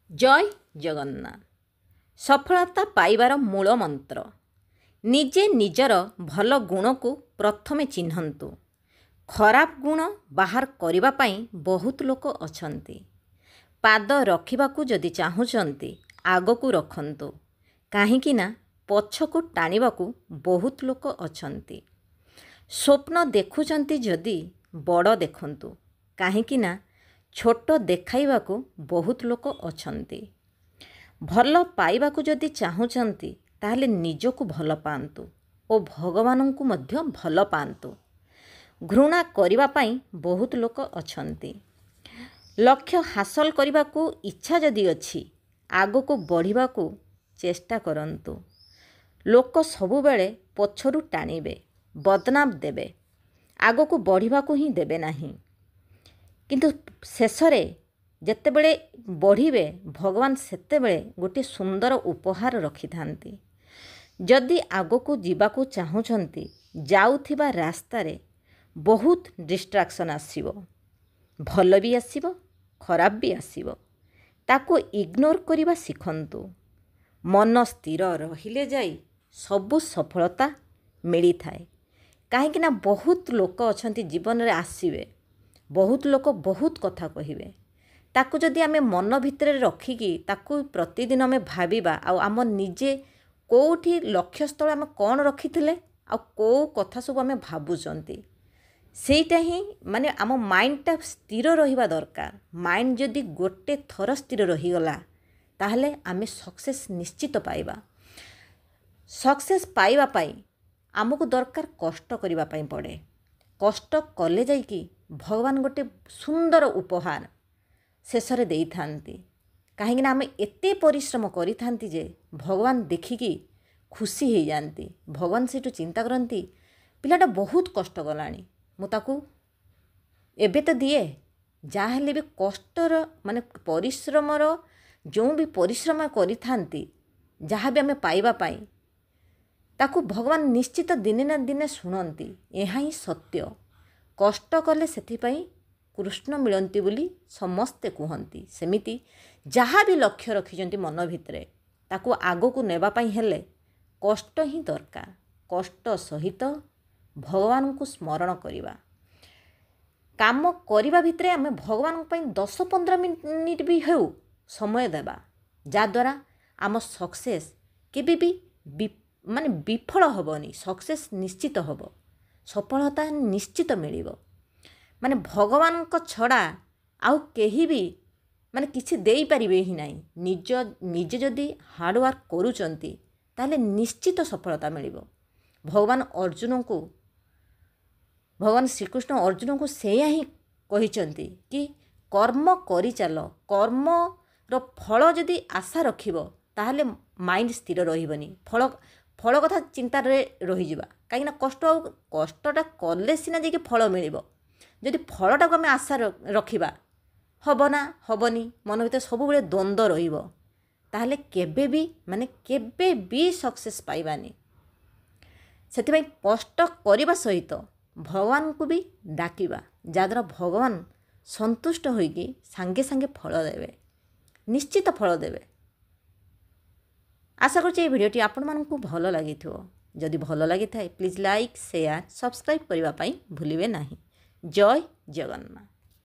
जय जगन्नाथ। सफलता पाइबार मूल मंत्र निजे निजर भल गुण को प्रथमे चिन्हतु। खराब गुण बाहर करने पाई बहुत लोक अछंती। पाद रखिबाकू जदि चाहुचंती आगकू रखंतु, काहेकि ना पछकू टाणिबाकू बहुत लोक अछंती। स्वप्न देखुचंती जदि बड़ देखंतु, काहेकि ना छोट देखाइबाकू बहुत लोक अछंती। भल पाइबाकू जदि चाहुचंती ताहले निजकू भल पांतु ओ भगवानंकू मध्य भल पांतु। घृणा करिबा पाई बहुत लोक अछंती। लक्ष्य हासिल करबाकू इच्छा जदि अछि आगकू बढ़िबाकू चेष्टा करंतु। लोक सबुबेले पछरु टाणिबे, बदनाम देबे, आगकू बढ़िबाकू ही देबे नाही। किंतु शेषरे जेतेबेले बढ़िबे भगवान सेतेबेले गोटे सुंदर उपहार रखि थांती। जदि आगकू जीवाकू चाहुचंती जाउथिबा रास्तारे बहुत डिस्ट्राक्शन आसीबो, भल भी आसीबो, खराब भी आसीबो। ताको इग्नोर करिबा सिखंतु। मन स्थिर रहिले जाई सबु सफलता मिली थाए। काहेकि ना बहुत लोक अछंती जीवन रे आसीबे, बहुत लोक बहुत कथा कहिबे। ताकू जदि आमे मन भितर रखिकी ताकू प्रतिदिन आमे भाबिबा आउ आम निजे कोठी लक्ष्य स्थल आमे कौन रखिथिले आ को कथा सब आमे भाबुचंती, सेटा ही माने आम माइंडटा स्थिर रहिबा दरकार। माइंड जदि गोटे थर स्थिर रहीगला ताहले आमे सक्सेस निश्चित पाइबा। सक्सेस पाइबा पाई आमको दरकार कष्ट करिबा पाई पड़े। कष्ट कले जाइकी भगवान गोटे सुंदर उपहार शेषरे देई थांती। काहेकि ना आमे एते परिश्रम करि थांती जे भगवान देखिकी खुशी हो जाती। भगवान सेठू चिंता करती पिलाटा बहुत कष्ट गलानी, मु ताकू एबे तो दिए जाहेले भी कष्टर माने परिश्रमर जो भी परिश्रम करि थांती जहाँ भी आमे पाइबा पाई ताकू भगवान निश्चित दिने ना दिने शुणती। यह ही सत्य। कष्ट कले सेथिपाई कृष्ण मिलती बोली समस्ते कहती। सेमिति जहाँ भी लक्ष्य रखिजंती मन भितरे ताकू आगो को नेबा पाई हेले कष्ट ही दरकार। कष्ट सहित भगवान को स्मरण करिबा। काम करिबा भितरे आमे भगवान पाई 10-15 मिनिट भी हेउ समय देबा, जाद्वारा आम सक्सेस केबे भी माने विफल हबनी। सक्सेस निश्चित हब, सफलता निश्चित मिलिबो। माने भगवान को छड़ा आउ केही भी माने किछि देई परिबे ही नाही। निजे जदि हार्ड वर्क करूचंती ताहले निश्चित सफलता मिलिबो। भगवान श्रीकृष्ण अर्जुन को सेया ही कहिचंती कि कर्म करि चलो। कर्म रो फल जदि आशा रखिबो ताहले माइंड स्थिर रहिबनी। फल कथा चिंता रे रही जिबा। काहे ना कष्टटा कले सिना जे फल मिलिबो। जदि फलटा को आमे आशा रखिबा हबो ना हबनी मन भीतर सब बेले द्वंद्व रहिबो, ताहले केबे भी सक्सेस पाइबानी। सेथिबाई कष्ट करिबा सहित भगवान को भी डाकिबा, जाद्वारा भगवान संतुष्ट होइकी सांगे सांगे फल देवे, निश्चित फल देवे। आशा करुच्ची ये भिडियोटी आपण मानकू भल लागिथिबो। जदि भल लगी थाए प्लीज लाइक शेयर सब्सक्राइब करने भूलिबे नहीं। जय जगन्नाथ।